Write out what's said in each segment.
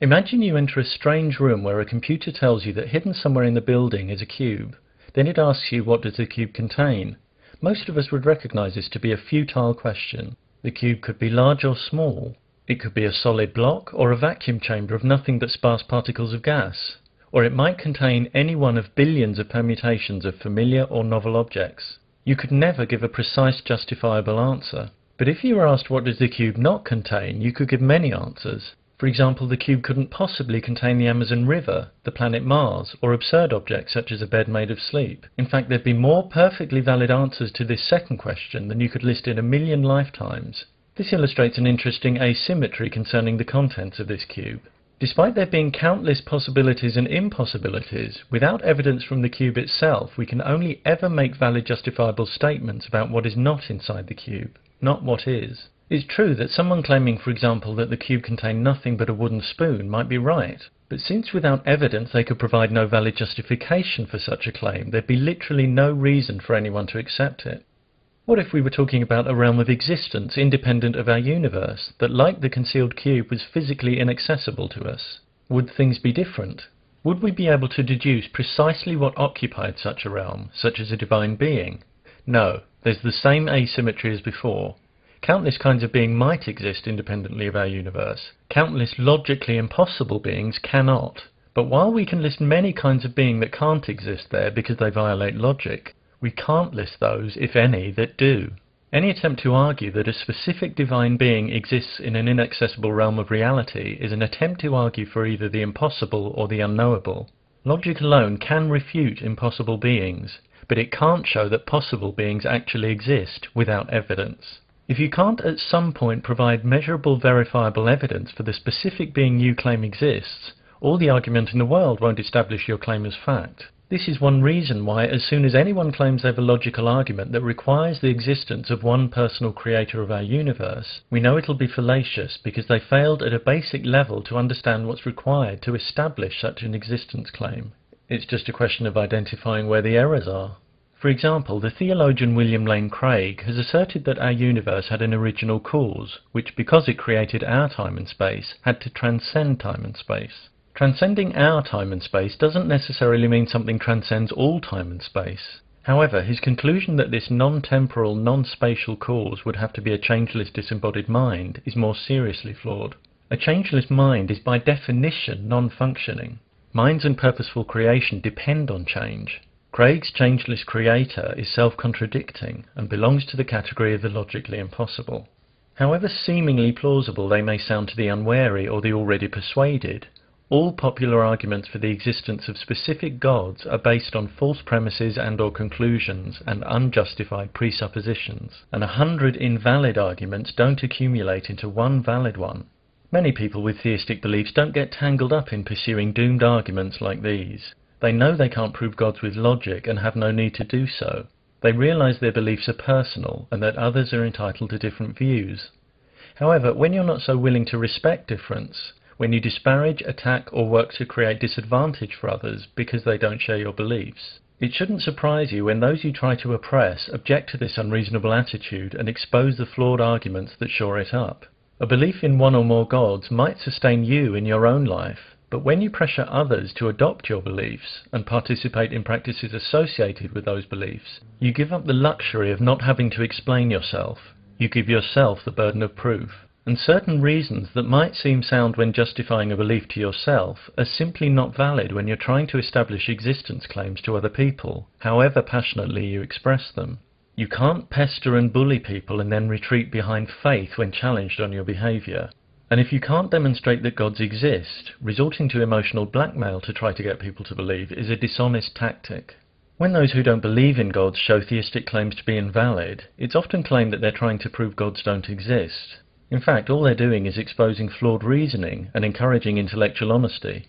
Imagine you enter a strange room where a computer tells you that hidden somewhere in the building is a cube. Then it asks you, what does the cube contain? Most of us would recognize this to be a futile question. The cube could be large or small. It could be a solid block or a vacuum chamber of nothing but sparse particles of gas. Or it might contain any one of billions of permutations of familiar or novel objects. You could never give a precise, justifiable answer. But if you were asked what does the cube not contain, you could give many answers. For example, the cube couldn't possibly contain the Amazon River, the planet Mars, or absurd objects such as a bed made of sleep. In fact, there'd be more perfectly valid answers to this second question than you could list in 1,000,000 lifetimes. This illustrates an interesting asymmetry concerning the contents of this cube. Despite there being countless possibilities and impossibilities, without evidence from the cube itself, we can only ever make valid justifiable statements about what is not inside the cube, not what is. It's true that someone claiming, for example, that the cube contained nothing but a wooden spoon might be right, but since without evidence they could provide no valid justification for such a claim, there'd be literally no reason for anyone to accept it. What if we were talking about a realm of existence independent of our universe, that like the concealed cube was physically inaccessible to us? Would things be different? Would we be able to deduce precisely what occupied such a realm, such as a divine being? No, there's the same asymmetry as before. Countless kinds of being might exist independently of our universe. Countless logically impossible beings cannot. But while we can list many kinds of being that can't exist there because they violate logic, we can't list those, if any, that do. Any attempt to argue that a specific divine being exists in an inaccessible realm of reality is an attempt to argue for either the impossible or the unknowable. Logic alone can refute impossible beings, but it can't show that possible beings actually exist without evidence. If you can't at some point provide measurable, verifiable evidence for the specific being you claim exists, all the argument in the world won't establish your claim as fact. This is one reason why as soon as anyone claims they have a logical argument that requires the existence of one personal creator of our universe, we know it'll be fallacious because they failed at a basic level to understand what's required to establish such an existence claim. It's just a question of identifying where the errors are. For example, the theologian William Lane Craig has asserted that our universe had an original cause, which, because it created our time and space, had to transcend time and space. Transcending our time and space doesn't necessarily mean something transcends all time and space. However, his conclusion that this non-temporal, non-spatial cause would have to be a changeless disembodied mind is more seriously flawed. A changeless mind is by definition non-functioning. Minds and purposeful creation depend on change. Craig's changeless creator is self-contradicting and belongs to the category of the logically impossible. However seemingly plausible they may sound to the unwary or the already persuaded, all popular arguments for the existence of specific gods are based on false premises and/or conclusions and unjustified presuppositions, and 100 invalid arguments don't accumulate into one valid one. Many people with theistic beliefs don't get tangled up in pursuing doomed arguments like these. They know they can't prove gods with logic and have no need to do so. They realize their beliefs are personal and that others are entitled to different views. However, when you're not so willing to respect difference, when you disparage, attack, or work to create disadvantage for others because they don't share your beliefs, it shouldn't surprise you when those you try to oppress object to this unreasonable attitude and expose the flawed arguments that shore it up. A belief in one or more gods might sustain you in your own life, but when you pressure others to adopt your beliefs and participate in practices associated with those beliefs, you give up the luxury of not having to explain yourself. You give yourself the burden of proof. And certain reasons that might seem sound when justifying a belief to yourself are simply not valid when you're trying to establish existence claims to other people, however passionately you express them. You can't pester and bully people and then retreat behind faith when challenged on your behaviour. And if you can't demonstrate that gods exist, resorting to emotional blackmail to try to get people to believe is a dishonest tactic. When those who don't believe in gods show theistic claims to be invalid, it's often claimed that they're trying to prove gods don't exist. In fact, all they're doing is exposing flawed reasoning and encouraging intellectual honesty.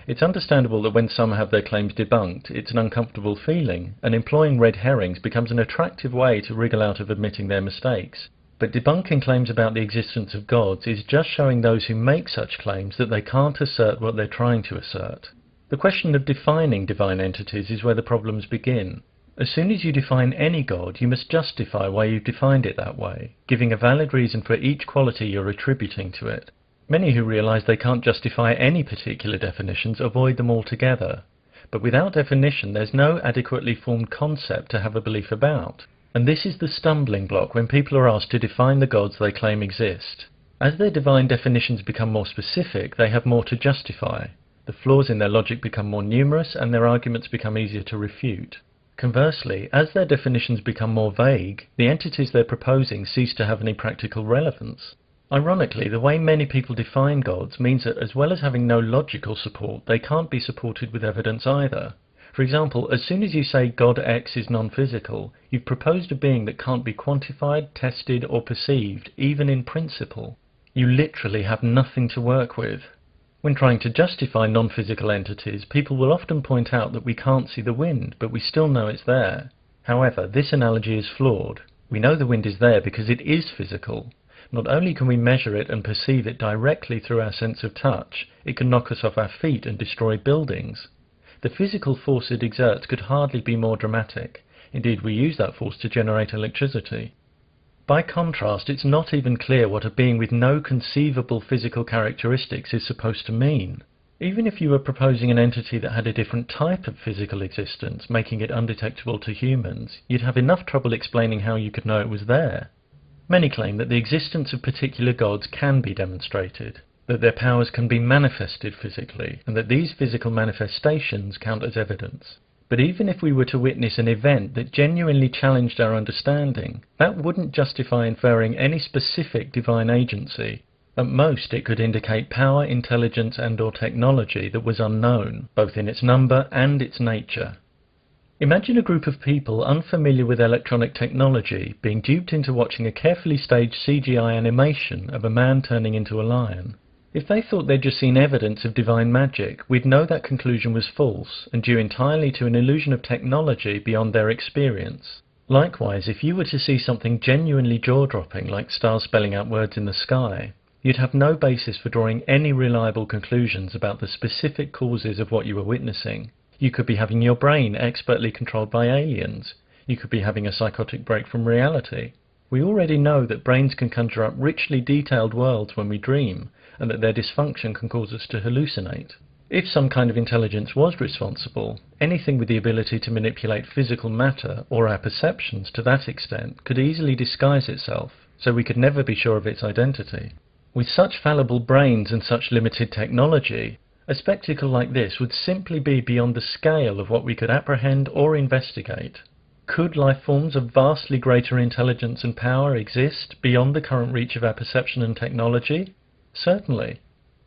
It's understandable that when some have their claims debunked, it's an uncomfortable feeling, and employing red herrings becomes an attractive way to wriggle out of admitting their mistakes. But debunking claims about the existence of gods is just showing those who make such claims that they can't assert what they're trying to assert. The question of defining divine entities is where the problems begin. As soon as you define any god, you must justify why you've defined it that way, giving a valid reason for each quality you're attributing to it. Many who realize they can't justify any particular definitions avoid them altogether. But without definition, there's no adequately formed concept to have a belief about. And this is the stumbling block when people are asked to define the gods they claim exist. As their divine definitions become more specific, they have more to justify. The flaws in their logic become more numerous, and their arguments become easier to refute. Conversely, as their definitions become more vague, the entities they're proposing cease to have any practical relevance. Ironically, the way many people define gods means that as well as having no logical support, they can't be supported with evidence either. For example, as soon as you say God X is non-physical, you've proposed a being that can't be quantified, tested, or perceived, even in principle. You literally have nothing to work with. When trying to justify non-physical entities, people will often point out that we can't see the wind, but we still know it's there. However, this analogy is flawed. We know the wind is there because it is physical. Not only can we measure it and perceive it directly through our sense of touch, it can knock us off our feet and destroy buildings. The physical force it exerts could hardly be more dramatic. Indeed, we use that force to generate electricity. By contrast, it's not even clear what a being with no conceivable physical characteristics is supposed to mean. Even if you were proposing an entity that had a different type of physical existence, making it undetectable to humans, you'd have enough trouble explaining how you could know it was there. Many claim that the existence of particular gods can be demonstrated, that their powers can be manifested physically, and that these physical manifestations count as evidence. But even if we were to witness an event that genuinely challenged our understanding, that wouldn't justify inferring any specific divine agency. At most, it could indicate power, intelligence, and/or technology that was unknown, both in its number and its nature. Imagine a group of people unfamiliar with electronic technology being duped into watching a carefully staged CGI animation of a man turning into a lion. If they thought they'd just seen evidence of divine magic, we'd know that conclusion was false and due entirely to an illusion of technology beyond their experience. Likewise, if you were to see something genuinely jaw-dropping like stars spelling out words in the sky, you'd have no basis for drawing any reliable conclusions about the specific causes of what you were witnessing. You could be having your brain expertly controlled by aliens. You could be having a psychotic break from reality. We already know that brains can conjure up richly detailed worlds when we dream, and that their dysfunction can cause us to hallucinate. If some kind of intelligence was responsible, anything with the ability to manipulate physical matter or our perceptions to that extent could easily disguise itself, so we could never be sure of its identity. With such fallible brains and such limited technology, a spectacle like this would simply be beyond the scale of what we could apprehend or investigate. Could life forms of vastly greater intelligence and power exist beyond the current reach of our perception and technology? Certainly.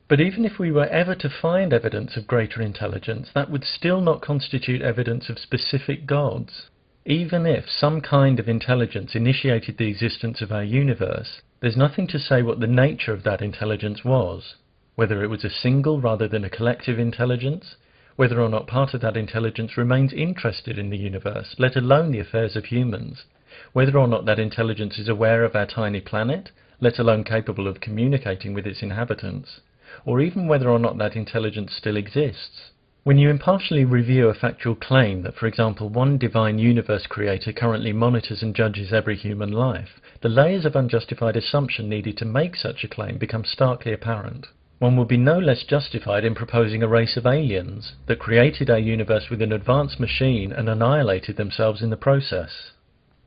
But even if we were ever to find evidence of greater intelligence, that would still not constitute evidence of specific gods. Even if some kind of intelligence initiated the existence of our universe, there's nothing to say what the nature of that intelligence was. Whether it was a single rather than a collective intelligence, whether or not part of that intelligence remains interested in the universe, let alone the affairs of humans, whether or not that intelligence is aware of our tiny planet, let alone capable of communicating with its inhabitants, or even whether or not that intelligence still exists. When you impartially review a factual claim that, for example, one divine universe creator currently monitors and judges every human life, the layers of unjustified assumption needed to make such a claim become starkly apparent. One would be no less justified in proposing a race of aliens that created our universe with an advanced machine and annihilated themselves in the process.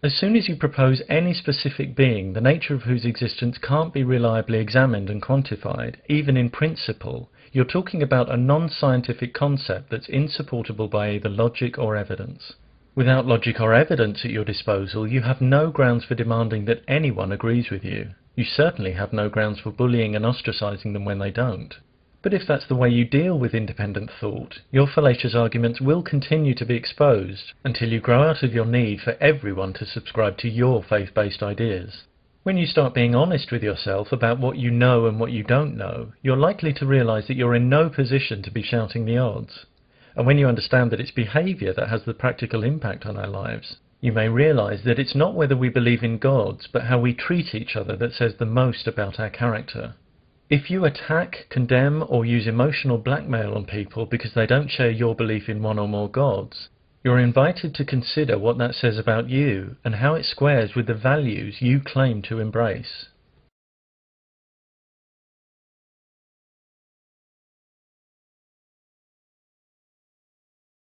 As soon as you propose any specific being, the nature of whose existence can't be reliably examined and quantified, even in principle, you're talking about a non-scientific concept that's insupportable by either logic or evidence. Without logic or evidence at your disposal, you have no grounds for demanding that anyone agrees with you. You certainly have no grounds for bullying and ostracizing them when they don't. But if that's the way you deal with independent thought, your fallacious arguments will continue to be exposed until you grow out of your need for everyone to subscribe to your faith-based ideas. When you start being honest with yourself about what you know and what you don't know, you're likely to realize that you're in no position to be shouting the odds. And when you understand that it's behavior that has the practical impact on our lives, you may realize that it's not whether we believe in gods, but how we treat each other that says the most about our character. If you attack, condemn, or use emotional blackmail on people because they don't share your belief in one or more gods, you're invited to consider what that says about you and how it squares with the values you claim to embrace.